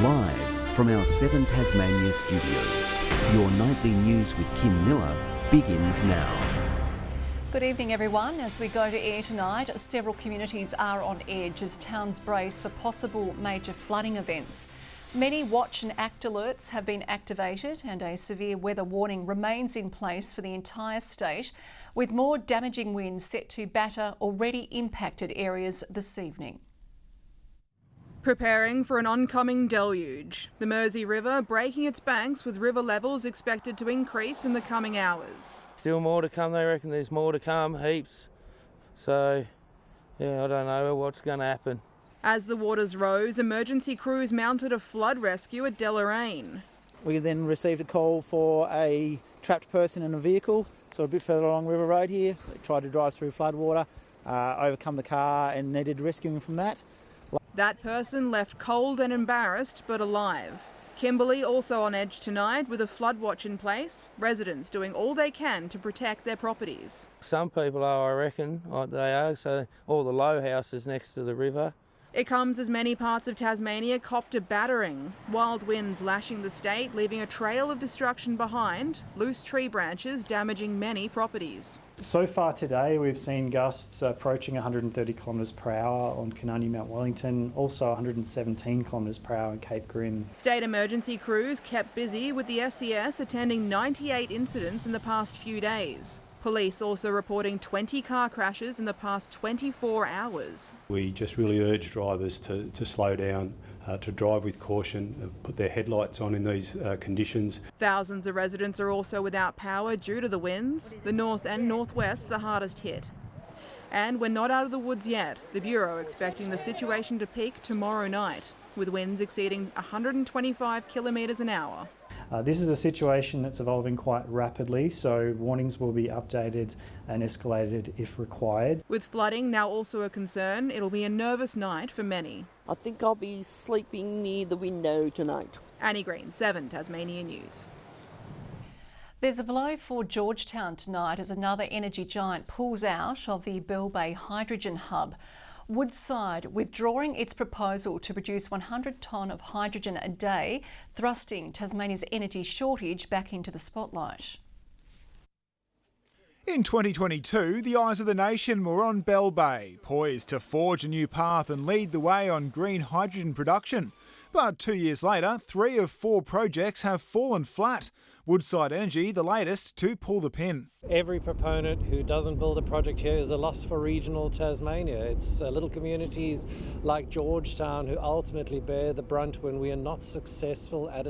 Live from our 7 Tasmania studios, your nightly news with Kim Miller begins now. Good evening everyone. As we go to air tonight, several communities are on edge as towns brace for possible major flooding events. Many watch and act alerts have been activated and a severe weather warning remains in place for the entire state, with more damaging winds set to batter already impacted areas this evening. Preparing for an oncoming deluge. The Mersey River breaking its banks with river levels expected to increase in the coming hours. Still more to come, they reckon there's more to come, heaps. So, yeah, I don't know what's going to happen. As the waters rose, emergency crews mounted a flood rescue at Deloraine. We then received a call for a trapped person in a vehicle, so a bit further along River Road here. They tried to drive through floodwater, overcome the car and needed rescuing from that. That person left cold and embarrassed, but alive. Kimberley also on edge tonight with a flood watch in place, residents doing all they can to protect their properties. Some people are, I reckon, like they are, so all the low houses next to the river. It comes as many parts of Tasmania copped a battering. Wild winds lashing the state, leaving a trail of destruction behind, loose tree branches damaging many properties. So far today we've seen gusts approaching 130 kilometres per hour on Canani, Mount Wellington, also 117 kilometres per hour in Cape Grim. State emergency crews kept busy with the SES attending 98 incidents in the past few days. Police also reporting 20 car crashes in the past 24 hours. We just really urge drivers to slow down, to drive with caution, put their headlights on in these conditions. Thousands of residents are also without power due to the winds, the north and northwest the hardest hit. And we're not out of the woods yet. The Bureau expecting the situation to peak tomorrow night, with winds exceeding 125 kilometres an hour. This is a situation that's evolving quite rapidly, so warnings will be updated and escalated if required. With flooding now also a concern, it'll be a nervous night for many. I think I'll be sleeping near the window tonight. Annie Green, 7 Tasmanian News. There's a blow for Georgetown tonight as another energy giant pulls out of the Bell Bay hydrogen hub. Woodside withdrawing its proposal to produce 100 tonne of hydrogen a day, thrusting Tasmania's energy shortage back into the spotlight. In 2022, the eyes of the nation were on Bell Bay, poised to forge a new path and lead the way on green hydrogen production. But 2 years later, 3 of 4 projects have fallen flat. Woodside Energy, the latest to pull the pin. Every proponent who doesn't build a project here is a loss for regional Tasmania. It's little communities like Georgetown who ultimately bear the brunt when we are not successful as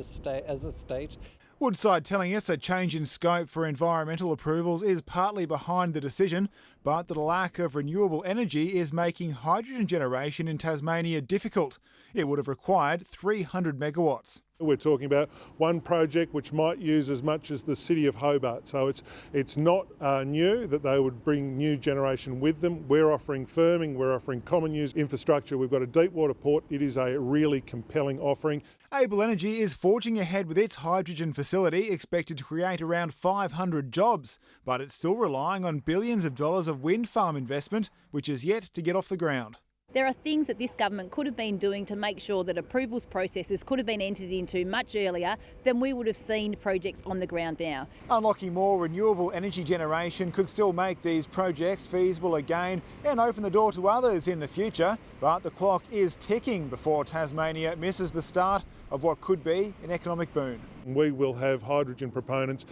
a state. Woodside telling us a change in scope for environmental approvals is partly behind the decision, but that a lack of renewable energy is making hydrogen generation in Tasmania difficult. It would have required 300 megawatts. We're talking about one project which might use as much as the city of Hobart, so it's not new that they would bring new generation with them. We're offering firming, we're offering common use infrastructure, we've got a deep water port. It is a really compelling offering. Able Energy is forging ahead with its hydrogen facility, expected to create around 500 jobs, but it's still relying on billions of dollars of wind farm investment, which is yet to get off the ground. There are things that this government could have been doing to make sure that approvals processes could have been entered into much earlier than we would have seen projects on the ground now. Unlocking more renewable energy generation could still make these projects feasible again and open the door to others in the future, but the clock is ticking before Tasmania misses the start of what could be an economic boon. We will have hydrogen proponents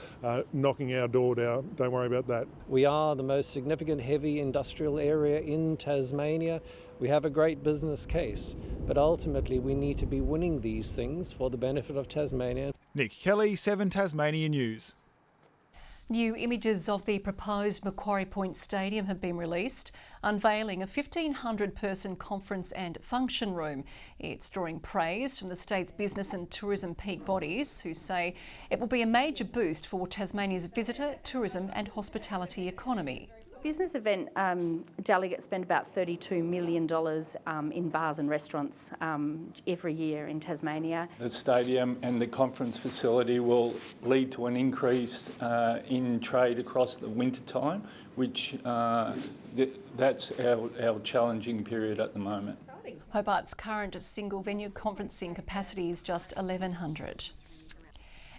knocking our door down. Don't worry about that. We are the most significant heavy industrial area in Tasmania. We have a great business case, but ultimately we need to be winning these things for the benefit of Tasmania. Nick Kelly, 7 Tasmania News. New images of the proposed Macquarie Point Stadium have been released, unveiling a 1,500-person conference and function room. It's drawing praise from the state's business and tourism peak bodies, who say it will be a major boost for Tasmania's visitor, tourism and hospitality economy. Business event delegates spend about $32 million in bars and restaurants every year in Tasmania. The stadium and the conference facility will lead to an increase in trade across the winter time, which that's our challenging period at the moment. Hobart's current single venue conferencing capacity is just 1,100.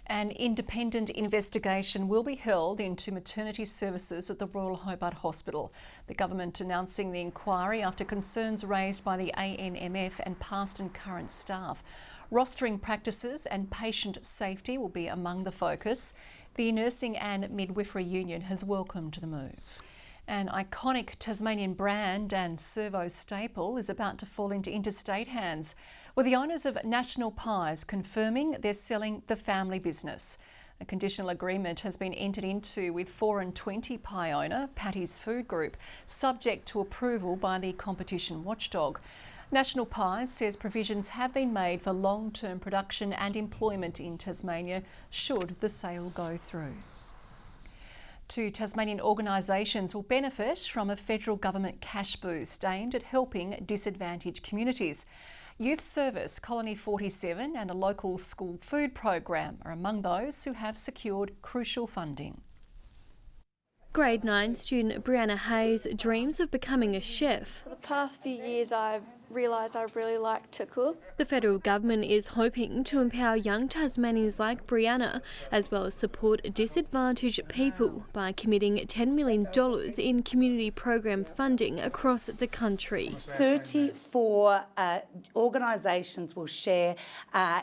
An independent investigation will be held into maternity services at the Royal Hobart Hospital. The government announcing the inquiry after concerns raised by the ANMF and past and current staff. Rostering practices and patient safety will be among the focus. The Nursing and Midwifery Union has welcomed the move. An iconic Tasmanian brand and servo staple is about to fall into interstate hands, with the owners of National Pies confirming they're selling the family business. A conditional agreement has been entered into with 4 and 20 pie owner Patty's Food Group, subject to approval by the competition watchdog. National Pies says provisions have been made for long-term production and employment in Tasmania should the sale go through. 2 Tasmanian organisations will benefit from a federal government cash boost aimed at helping disadvantaged communities. Youth Service Colony 47 and a local school food program are among those who have secured crucial funding. Grade 9 student Brianna Hayes dreams of becoming a chef. For the past few years I've realised I really like to cook. The federal government is hoping to empower young Tasmanians like Brianna, as well as support disadvantaged people by committing $10 million in community program funding across the country. 34 organisations will share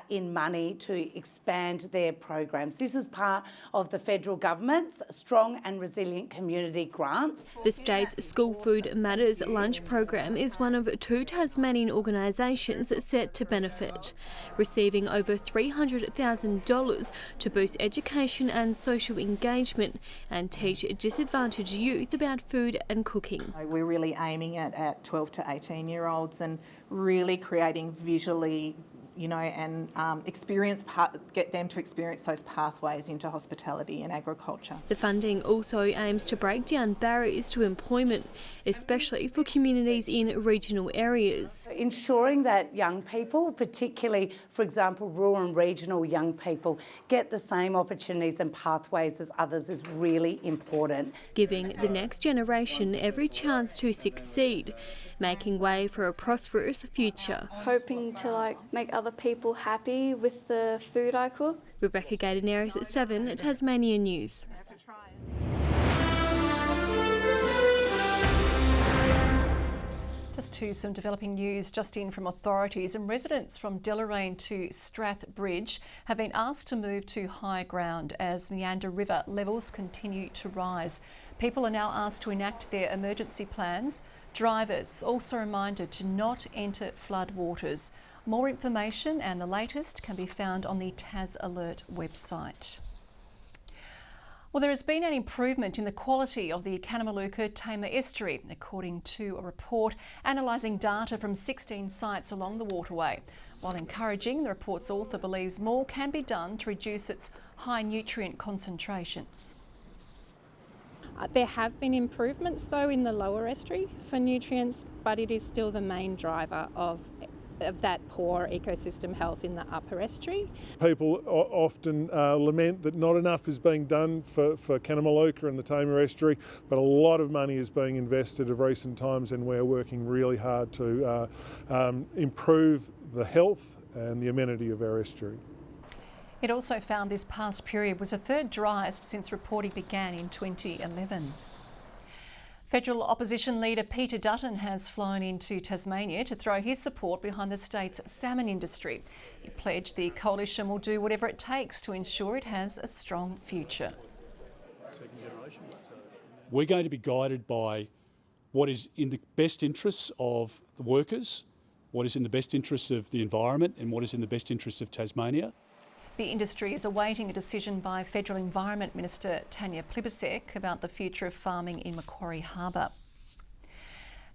in money to expand their programs. This is part of the federal government's Strong and Resilient Community grants. The state's School Food Matters lunch program is one of 2 Tasmanian organisations set to benefit, receiving over $300,000 to boost education and social engagement and teach disadvantaged youth about food and cooking. We're really aiming at 12 to 18-year-olds and really creating visually and get them to experience those pathways into hospitality and agriculture. The funding also aims to break down barriers to employment, especially for communities in regional areas. Ensuring that young people, particularly, for example, rural and regional young people, get the same opportunities and pathways as others is really important. Giving the next generation every chance to succeed, making way for a prosperous future. Hoping to make other people happy with the food I cook. Rebecca Gaidaneris at 7 Tasmanian News. Just to some developing news just in from authorities, and residents from Deloraine to Strath Bridge have been asked to move to high ground as Meander River levels continue to rise. People are now asked to enact their emergency plans. Drivers also reminded to not enter flood waters. More information and the latest can be found on the Tas Alert website. Well, there has been an improvement in the quality of the Kanamaluka-Tamar estuary, according to a report analysing data from 16 sites along the waterway. While encouraging, the report's author believes more can be done to reduce its high nutrient concentrations. There have been improvements though in the lower estuary for nutrients, but it is still the main driver of that poor ecosystem health in the upper estuary. People often lament that not enough is being done for Kanamaluka and the Tamar estuary, but a lot of money is being invested of recent times, and we're working really hard to improve the health and the amenity of our estuary. It also found this past period was the third driest since reporting began in 2011. Federal opposition leader Peter Dutton has flown into Tasmania to throw his support behind the state's salmon industry. He pledged the coalition will do whatever it takes to ensure it has a strong future. We're going to be guided by what is in the best interests of the workers, what is in the best interests of the environment, and what is in the best interests of Tasmania. The industry is awaiting a decision by Federal Environment Minister Tanya Plibersek about the future of farming in Macquarie Harbour.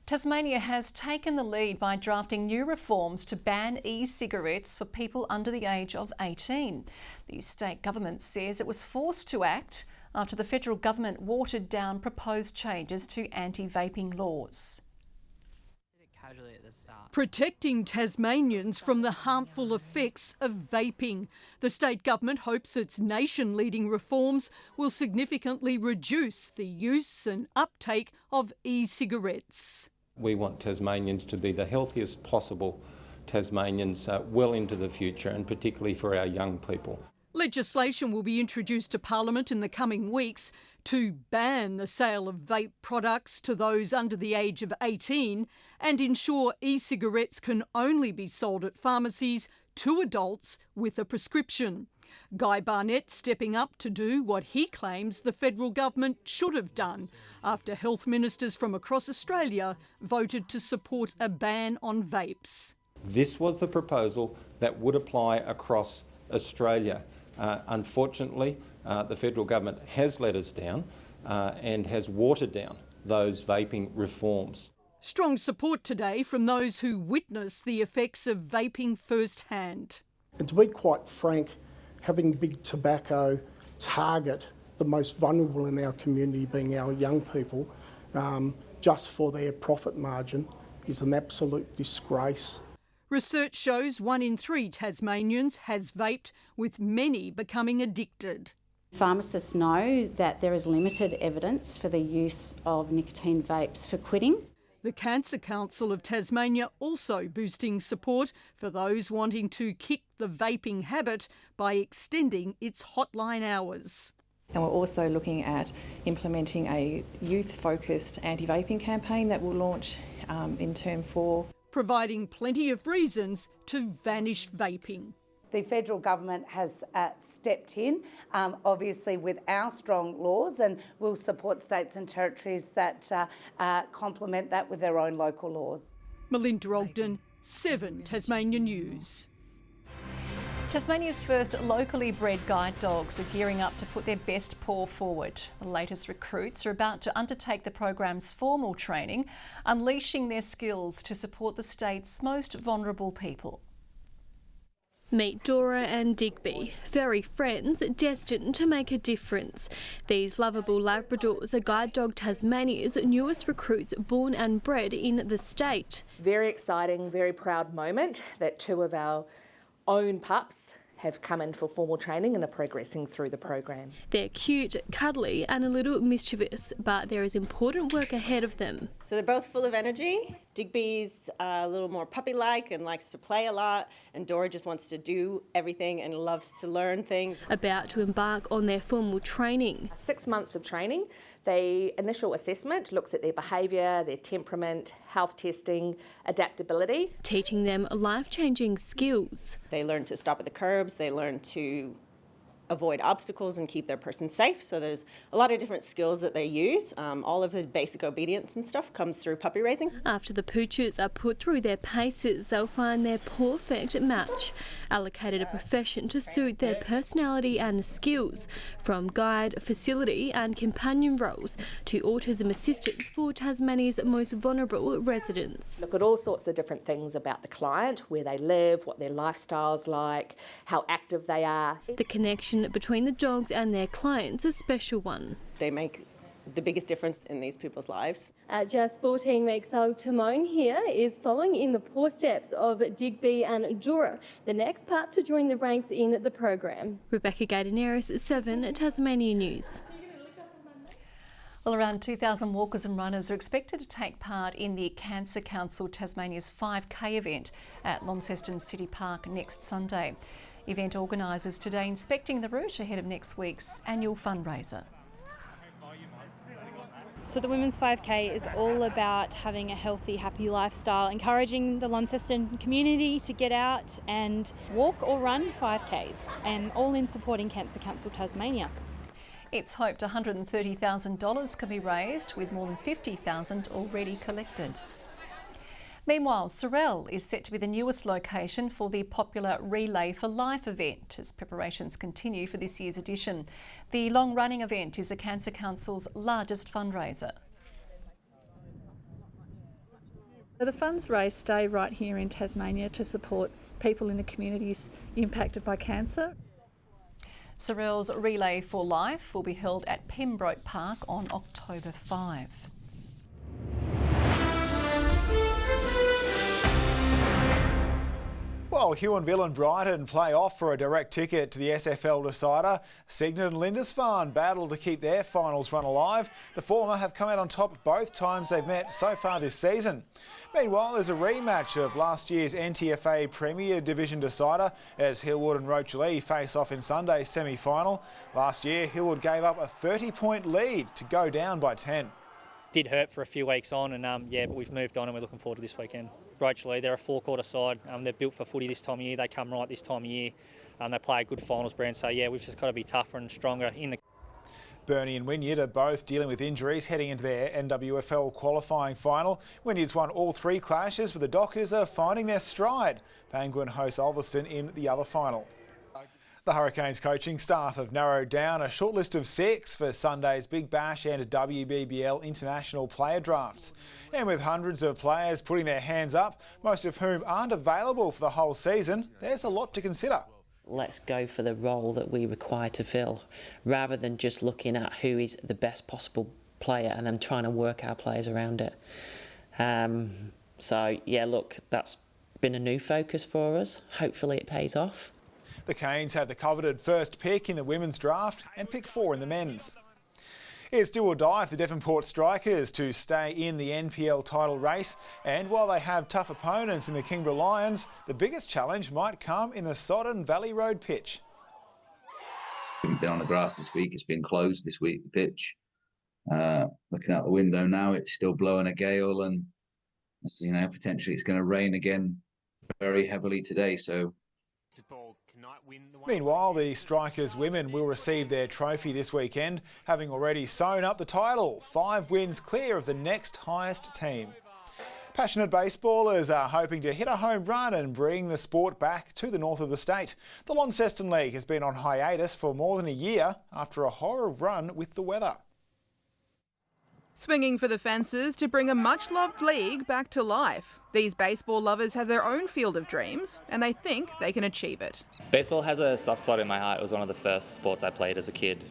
Tasmania has taken the lead by drafting new reforms to ban e-cigarettes for people under the age of 18. The state government says it was forced to act after the federal government watered down proposed changes to anti-vaping laws. Protecting Tasmanians from the harmful effects of vaping. The state government hopes its nation-leading reforms will significantly reduce the use and uptake of e-cigarettes. We want Tasmanians to be the healthiest possible Tasmanians well into the future, and particularly for our young people. Legislation will be introduced to Parliament in the coming weeks to ban the sale of vape products to those under the age of 18 and ensure e-cigarettes can only be sold at pharmacies to adults with a prescription. Guy Barnett stepping up to do what he claims the federal government should have done after health ministers from across Australia voted to support a ban on vapes. This was the proposal that would apply across Australia. Unfortunately, the federal government has let us down and has watered down those vaping reforms. Strong support today from those who witness the effects of vaping firsthand. And to be quite frank, having big tobacco target the most vulnerable in our community, being our young people, just for their profit margin, is an absolute disgrace. Research shows 1 in 3 Tasmanians has vaped, with many becoming addicted. Pharmacists know that there is limited evidence for the use of nicotine vapes for quitting. The Cancer Council of Tasmania also boosting support for those wanting to kick the vaping habit by extending its hotline hours. And we're also looking at implementing a youth-focused anti-vaping campaign that will launch in Term 4. Providing plenty of reasons to vanish vaping. The federal government has stepped in, obviously with our strong laws, and will support states and territories that complement that with their own local laws. Melinda Ogden, 7 Tasmania News. Tasmania's first locally bred guide dogs are gearing up to put their best paw forward. The latest recruits are about to undertake the program's formal training, unleashing their skills to support the state's most vulnerable people. Meet Dora and Digby, furry friends destined to make a difference. These lovable Labradors are Guide Dog Tasmania's newest recruits, born and bred in the state. Very exciting, very proud moment that 2 of our own pups have come in for formal training and are progressing through the program. They're cute, cuddly and a little mischievous, but there is important work ahead of them. So they're both full of energy. Digby's a little more puppy-like and likes to play a lot, and Dora just wants to do everything and loves to learn things. About to embark on their formal training. 6 months of training. The initial assessment looks at their behaviour, their temperament, health testing, adaptability. Teaching them life-changing skills. They learn to stop at the curbs, they learn to avoid obstacles and keep their person safe. So there's a lot of different skills that they use. All of the basic obedience and stuff comes through puppy raising. After the pooches are put through their paces, they'll find their perfect match, allocated a profession to suit their personality and skills, from guide, facility and companion roles to autism assistance for Tasmania's most vulnerable residents. Look at all sorts of different things about the client, where they live, what their lifestyle's like, how active they are. The connection between the dogs and their clients a special one. They make the biggest difference in these people's lives. At just 14 weeks old, Timon here is following in the paw steps of Digby and Dora, the next pup to join the ranks in the program. Rebecca Gaidaneris, 7 Tasmania News. Well, around 2,000 walkers and runners are expected to take part in the Cancer Council Tasmania's 5K event at Launceston City Park next Sunday. Event organisers today inspecting the route ahead of next week's annual fundraiser. So the Women's 5K is all about having a healthy, happy lifestyle, encouraging the Launceston community to get out and walk or run 5Ks, and all in supporting Cancer Council Tasmania. It's hoped $130,000 can be raised, with more than $50,000 already collected. Meanwhile, Sorell is set to be the newest location for the popular Relay for Life event as preparations continue for this year's edition. The long-running event is the Cancer Council's largest fundraiser. The funds raised stay right here in Tasmania to support people in the communities impacted by cancer. Sorell's Relay for Life will be held at Pembroke Park on October 5. While Huonville and Brighton play off for a direct ticket to the SFL decider, Cygnet and Lindisfarne battle to keep their finals run alive. The former have come out on top both times they've met so far this season. Meanwhile, there's a rematch of last year's NTFA Premier Division decider as Hillwood and Rochalee face off in Sunday's semi-final. Last year, Hillwood gave up a 30-point lead to go down by 10. Did hurt for a few weeks on, and but we've moved on and we're looking forward to this weekend. Rochalee, they're a four-quarter side. They're built for footy this time of year. They come right this time of year. They play a good finals brand. So we've just got to be tougher and stronger in the. Burnie and Wynyard are both dealing with injuries heading into their NWFL qualifying final. Wynyard's won all three clashes, but the Dockers are finding their stride. Penguin hosts Ulverston in the other final. The Hurricanes coaching staff have narrowed down a short list of 6 for Sunday's Big Bash and WBBL international player drafts. And with hundreds of players putting their hands up, most of whom aren't available for the whole season, there's a lot to consider. Let's go for the role that we require to fill, rather than just looking at who is the best possible player and then trying to work our players around it. Look, that's been a new focus for us. Hopefully it pays off. The Canes have the coveted first pick in the women's draft and pick 4 in the men's. It's do or die for the Devonport Strikers to stay in the NPL title race, and while they have tough opponents in the Kingborough Lions, the biggest challenge might come in the Sodden Valley Road pitch. We've been on the grass this week, it's been closed this week, the pitch. Looking out the window now, it's still blowing a gale, and potentially it's going to rain again very heavily today, so. Meanwhile, the Strikers women will receive their trophy this weekend, having already sewn up the title, 5 wins clear of the next highest team. Passionate baseballers are hoping to hit a home run and bring the sport back to the north of the state. The Launceston League has been on hiatus for more than a year after a horror run with the weather. Swinging for the fences to bring a much-loved league back to life. These baseball lovers have their own field of dreams, and they think they can achieve it. Baseball has a soft spot in my heart. It was one of the first sports I played as a kid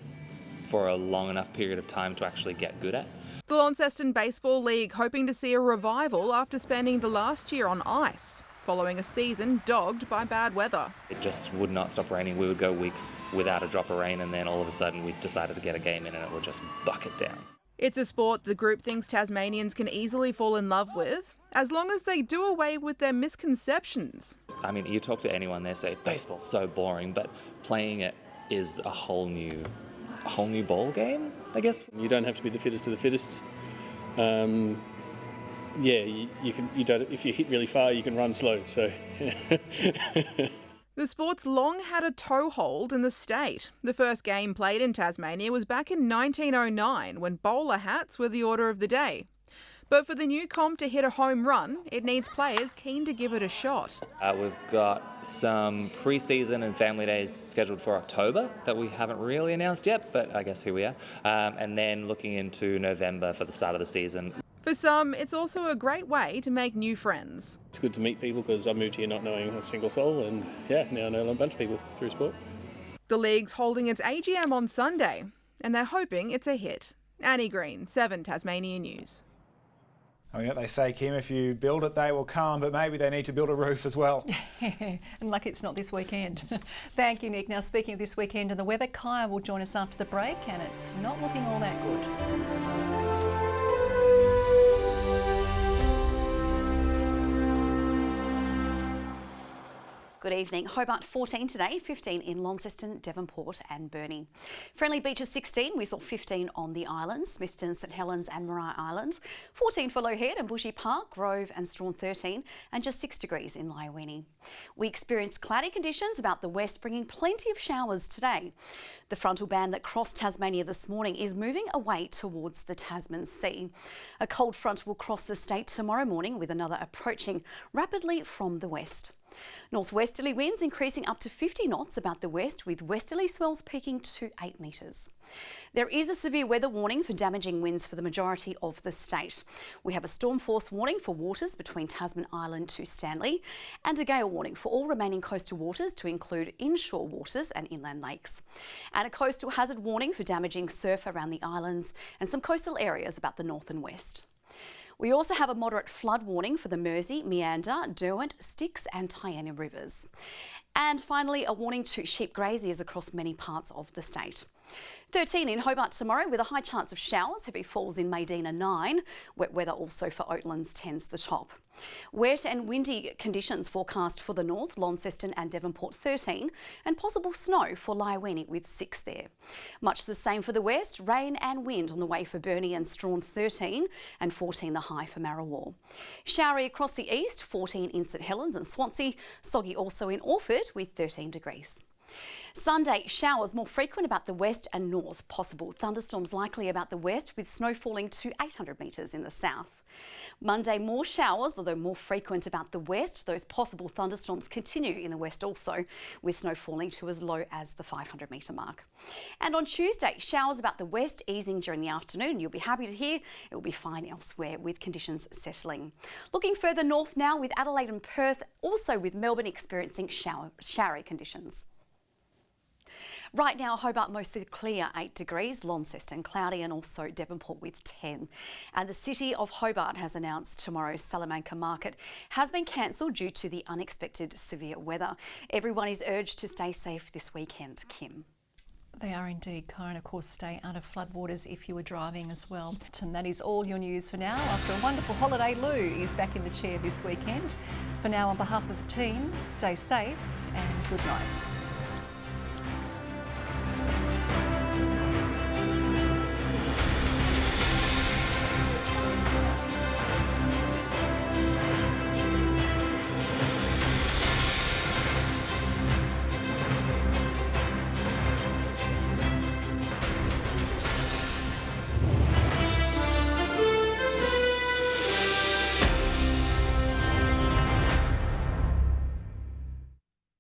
for a long enough period of time to actually get good at. The Launceston Baseball League hoping to see a revival after spending the last year on ice, following a season dogged by bad weather. It just would not stop raining. We would go weeks without a drop of rain, and then all of a sudden we decided to get a game in and it would just bucket down. It's a sport the group thinks Tasmanians can easily fall in love with, as long as they do away with their misconceptions. I mean, you talk to anyone, they say, baseball's so boring, but playing it is a whole new ball game, I guess. You don't have to be the fittest of the fittest. You can. You don't. If you hit really far, you can run slow. So. The sport's long had a toehold in the state. The first game played in Tasmania was back in 1909, when bowler hats were the order of the day. But for the new comp to hit a home run, it needs players keen to give it a shot. We've got some pre-season and family days scheduled for October that we haven't really announced yet, but I guess here we are. And then looking into November for the start of the season. For some, it's also a great way to make new friends. It's good to meet people because I moved here not knowing a single soul, and now I know a bunch of people through sport. The league's holding its AGM on Sunday, and they're hoping it's a hit. Annie Green, 7 Tasmanian News. I mean, they say, Kim, if you build it, they will come, but maybe they need to build a roof as well. And lucky it's not this weekend. Thank you, Nick. Now, speaking of this weekend and the weather, Kaya will join us after the break, and it's not looking all that good. Good evening. Hobart 14 today, 15 in Launceston, Devonport and Burnie. Friendly Beaches 16, we saw 15 on the islands, Smithton, St Helens and Maria Island. 14 for Low Head and Bushy Park, Grove and Strawn 13 and just 6 degrees in Lyowini. We experienced cloudy conditions about the west, bringing plenty of showers today. The frontal band that crossed Tasmania this morning is moving away towards the Tasman Sea. A cold front will cross the state tomorrow morning with another approaching rapidly from the west. Northwesterly winds increasing up to 50 knots about the west, with westerly swells peaking to 8 metres. There is a severe weather warning for damaging winds for the majority of the state. We have a storm force warning for waters between Tasman Island to Stanley and a gale warning for all remaining coastal waters to include inshore waters and inland lakes. And a coastal hazard warning for damaging surf around the islands and some coastal areas about the north and west. We also have a moderate flood warning for the Mersey, Meander, Derwent, Styx and Tyana rivers. And finally, a warning to sheep graziers across many parts of the state. 13 in Hobart tomorrow with a high chance of showers, heavy falls in Maydena 9. Wet weather also for Oatlands 10's the top. Wet and windy conditions forecast for the north, Launceston and Devonport 13, and possible snow for Lyweni with 6 there. Much the same for the west, rain and wind on the way for Burnie and Strawn 13 and 14 the high for Marrawar. Showery across the east, 14 in St Helens and Swansea, soggy also in Orford with 13 degrees. Sunday, showers more frequent about the west and north. Possible thunderstorms likely about the west with snow falling to 800 metres in the south. Monday, more showers, although more frequent about the west. Those possible thunderstorms continue in the west also, with snow falling to as low as the 500 metre mark. And on Tuesday, showers about the west easing during the afternoon. You'll be happy to hear it will be fine elsewhere with conditions settling. Looking further north now with Adelaide and Perth, also with Melbourne experiencing showery conditions. Right now, Hobart mostly clear, 8 degrees, Launceston cloudy and also Devonport with 10. And the City of Hobart has announced tomorrow's Salamanca market has been cancelled due to the unexpected severe weather. Everyone is urged to stay safe this weekend. Kim. They are indeed, Karen. Of course, stay out of floodwaters if you were driving as well. And that is all your news for now. After a wonderful holiday, Lou is back in the chair this weekend. For now, on behalf of the team, stay safe and good night.